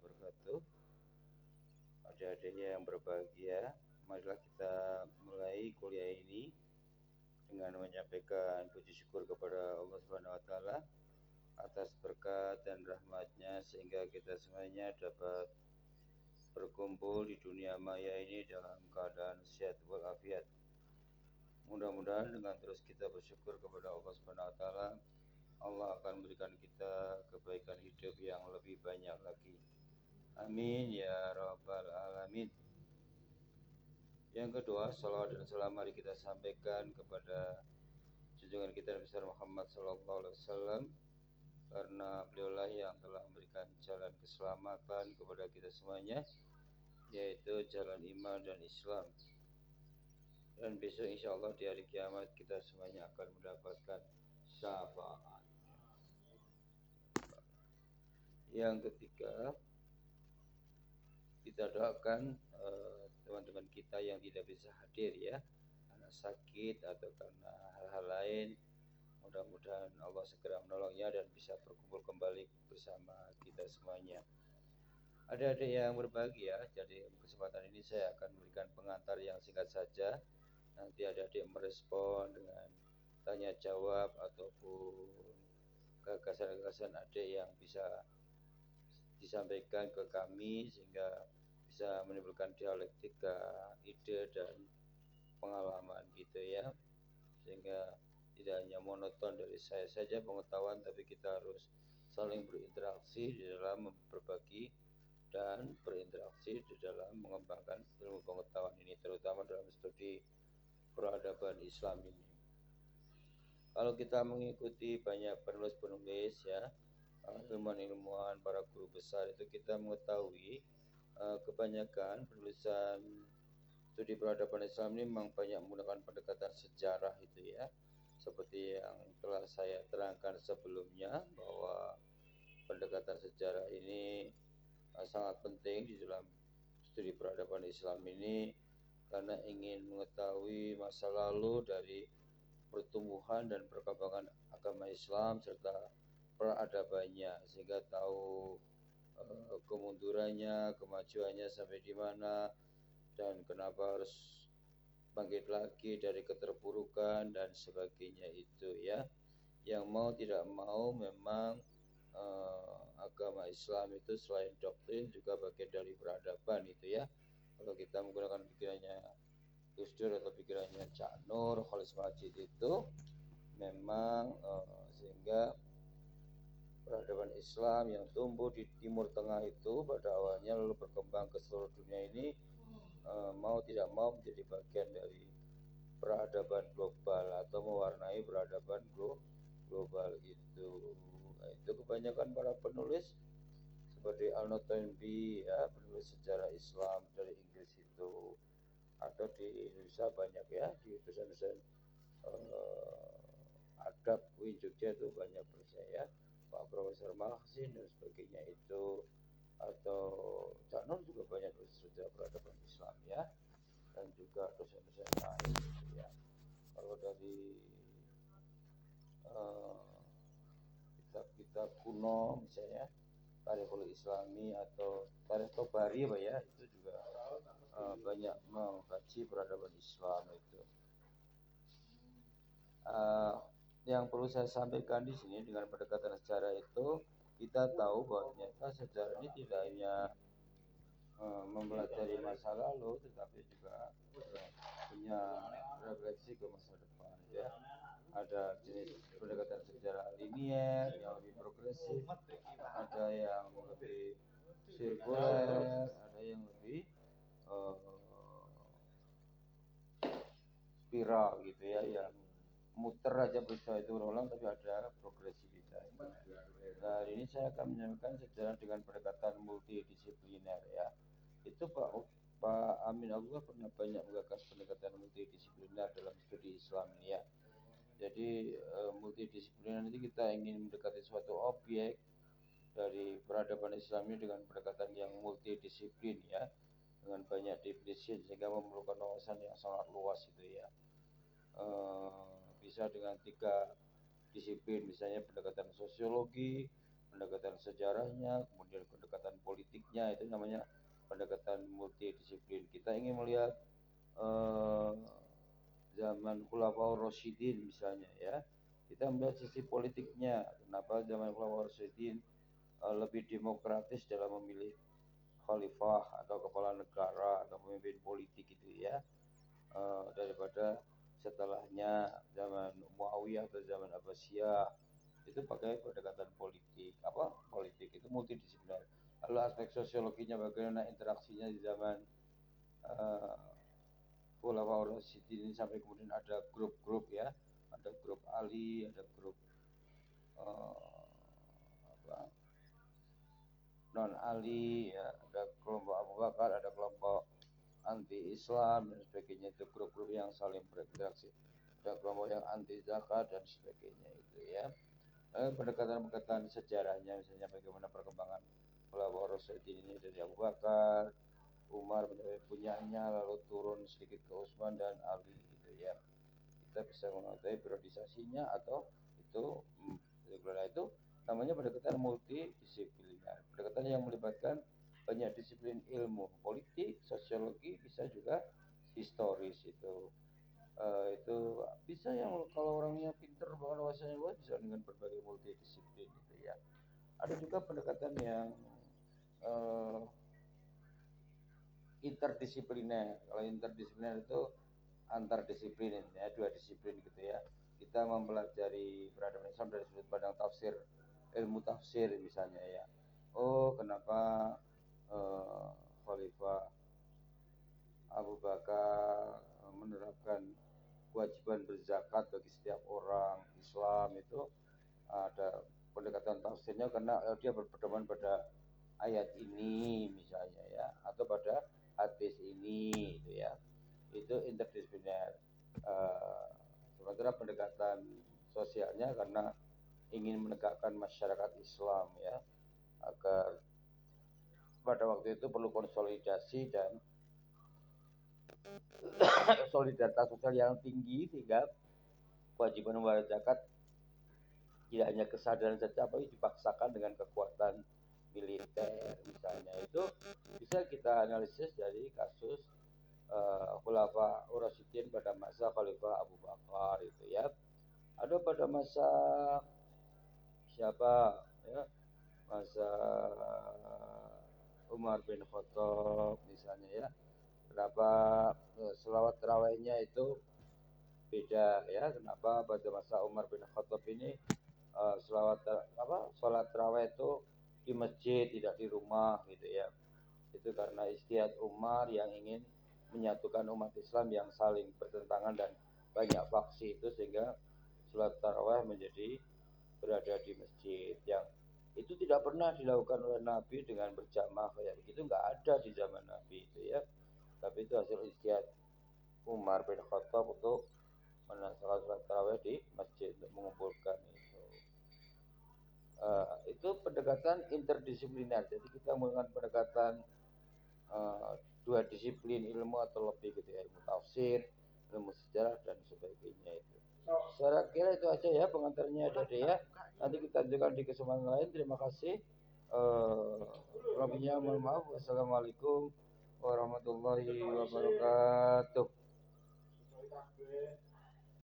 wabarakatuh. Adik-adik yang berbahagia, marilah kita mulai kuliah ini dengan menyampaikan puji syukur kepada Allah Subhanahu wa taala atas berkat dan rahmatnya sehingga kita semuanya dapat berkumpul di dunia maya ini dalam keadaan sehat walafiat. Mudah-mudahan dengan terus kita bersyukur kepada Allah Subhanahu wa taala, Allah akan memberikan kita kebaikan hidup yang lebih banyak lagi. Amin ya rabbal alamin. Yang kedua, salawat dan salam mari kita sampaikan kepada junjungan kita Nabi besar Muhammad sallallahu alaihi wasallam, karena beliaulah yang telah memberikan jalan keselamatan kepada kita semuanya, yaitu jalan iman dan Islam. Dan besok insya Allah di hari kiamat kita semuanya akan mendapatkan syafaat. Yang ketiga, kita doakan teman-teman kita yang tidak bisa hadir ya, karena sakit atau karena hal-hal lain. Mudah-mudahan Allah segera menolongnya dan bisa berkumpul kembali bersama kita semuanya. Adik-adik yang berbahagia, jadi kesempatan ini saya akan memberikan pengantar yang singkat saja. Nanti adik-adik merespon dengan tanya jawab ataupun gagasan-gagasan adik yang bisa disampaikan ke kami sehingga bisa menimbulkan dialektika ide dan pengalaman gitu ya, sehingga tidak hanya monoton dari saya saja pengetahuan, tapi kita harus saling berinteraksi di dalam berbagi dan berinteraksi di dalam mengembangkan ilmu pengetahuan ini, terutama dalam studi peradaban Islam ini. Kalau kita mengikuti banyak penulis-penulis ya, ilmuwan-ilmuwan, para guru besar, itu kita mengetahui kebanyakan penulisan studi peradaban Islam ini memang banyak menggunakan pendekatan sejarah itu ya, seperti yang telah saya terangkan sebelumnya bahwa pendekatan sejarah ini sangat penting di dalam studi peradaban Islam ini, karena ingin mengetahui masa lalu dari pertumbuhan dan perkembangan agama Islam serta peradabannya, sehingga tahu kemundurannya, kemajuannya sampai di mana dan kenapa harus bangkit lagi dari keterpurukan dan sebagainya itu ya. Yang mau tidak mau memang agama Islam itu selain doktrin juga bagian dari peradaban itu ya. Kalau kita menggunakan pikirannya Gus Dur atau pikirannya Cak Nur, Khalis Majid itu memang sehingga peradaban Islam yang tumbuh di Timur Tengah itu pada awalnya lalu berkembang ke seluruh dunia ini mau tidak mau menjadi bagian dari peradaban global atau mewarnai peradaban global itu. Nah, itu kebanyakan para penulis seperti Arnold Toynbee ya, penulis sejarah Islam dari Inggris itu, atau di Indonesia banyak ya, di dosen-dosen adab UIN Jogja itu banyak percaya Pak Profesor Mahsin dan sebagainya itu, atau Cak Nur juga banyak nulis sejarah peradaban Islam ya, dan juga dosen-dosen lain gitu ya. Kalau dari kitab-kitab kuno misalnya Tarikhul Islami atau Tarikh Tobari Pak ya, itu juga banyak mengkaji peradaban Islam itu. Yang perlu saya sampaikan di sini dengan pendekatan sejarah itu, kita tahu bahwa ternyata sejarah ini tidak hanya mempelajari masa lalu, tetapi juga punya refleksi ke masa depan ya. Ada jenis pendekatan sejarah linier yang lebih progresif, ada yang lebih sirkuler, ada yang lebih spiral gitu ya, yang muter aja peristiwa itu berulang, tapi ada progresivitas. Nah, hari ini saya akan menyampaikan sejarah dengan pendekatan multidisipliner ya. Itu Pak Amin Abdullah pernah banyak menggagas pendekatan multidisipliner dalam studi Islam ini ya. Jadi multidisipliner nanti kita ingin mendekati suatu objek dari peradaban Islam ini dengan pendekatan yang multidisiplin ya, dengan banyak definisi sehingga memerlukan wawasan yang sangat luas itu ya. Bisa dengan 3 disiplin, misalnya pendekatan sosiologi, pendekatan sejarahnya, kemudian pendekatan politiknya, itu namanya pendekatan multidisiplin. Kita ingin melihat eh, zaman Khulafaur Rasyidin misalnya ya, kita melihat sisi politiknya, kenapa zaman Khulafaur Rasyidin lebih demokratis dalam memilih khalifah atau kepala negara atau pemimpin politik gitu ya, daripada setelahnya zaman Muawiyah atau zaman Abbasiyah. Itu pakai pendekatan politik, politik itu multidisipliner. Lalu aspek sosiologinya, bagaimana interaksinya di zaman Khulafaur Rasyidin ini, sampai kemudian ada grup-grup ya, ada grup Ali, ada grup non Ali ya, ada kelompok Abu Bakar, ada kelompok anti Islam dan sebagainya. Itu grup-grup yang saling berinteraksi, ada kelompok yang anti zakat dan sebagainya itu ya. Pendekatan-pendekatan sejarahnya, misalnya bagaimana perkembangan Khulafaur Rasyidin ini dari Abu Bakar, Umar punyanya, lalu turun sedikit ke Utsman dan Ali gitu ya. Kita bisa mengetahui periodisasinya, atau itu itu namanya pendekatan multidisipliner, pendekatan yang melibatkan banyak disiplin ilmu, politik, sosiologi, bisa juga historis. Itu bisa, yang kalau orangnya pinter bahkan wawasannya luas, bisa dengan berbagai multidisiplin gitu ya. Ada juga pendekatan yang interdisipliner. Kalau interdisipliner itu antar disiplin ya, dua disiplin gitu ya. Kita mempelajari peradaban Islam dari sudut pandang tafsir, ilmu tafsir misalnya ya. Oh, kenapa Khalifah Abu Bakar menerapkan kewajiban berzakat bagi setiap orang Islam, itu ada pendekatan tafsirnya karena dia berpedoman pada ayat ini misalnya ya, atau pada hadis ini gitu ya. Itu interdisipliner. Sementara pendekatan sosialnya karena ingin menegakkan masyarakat Islam ya, agar pada waktu itu perlu konsolidasi dan solidaritas sosial yang tinggi, sehingga kewajiban membayar zakat tidak hanya kesadaran saja, tapi dipaksakan dengan kekuatan militer misalnya. Itu bisa kita analisis dari kasus Khulafaur Rasyidin pada masa Khalifah Abu Bakar itu ya. Ada pada masa siapa ya, masa Umar bin Khattab misalnya ya. Kenapa selawat tarawihnya itu beda ya? Kenapa pada masa Umar bin Khattab ini sholat tarawih itu di masjid, tidak di rumah gitu ya? Itu karena istihad Umar yang ingin menyatukan umat Islam yang saling bertentangan dan banyak faksi itu, sehingga sholat tarawih menjadi berada di masjid. Yang itu tidak pernah dilakukan oleh Nabi dengan berjamaah kayak begitu, nggak ada di zaman Nabi itu ya. Tapi itu hasil istihad Umar bin Khattab untuk melaksanakan sholat tarawih di masjid, untuk mengumpulkan itu. Itu pendekatan interdisipliner. Jadi kita menggunakan pendekatan dua disiplin ilmu atau lebih gitu ya, ilmu tafsir, ilmu sejarah dan sebagainya itu. Saya kira itu aja ya pengantarnya Dede ya. Nanti kita lanjutkan di kesempatan lain. Terima kasih. Lebihnya mohon maaf. Wassalamualaikum warahmatullahi wabarakatuh.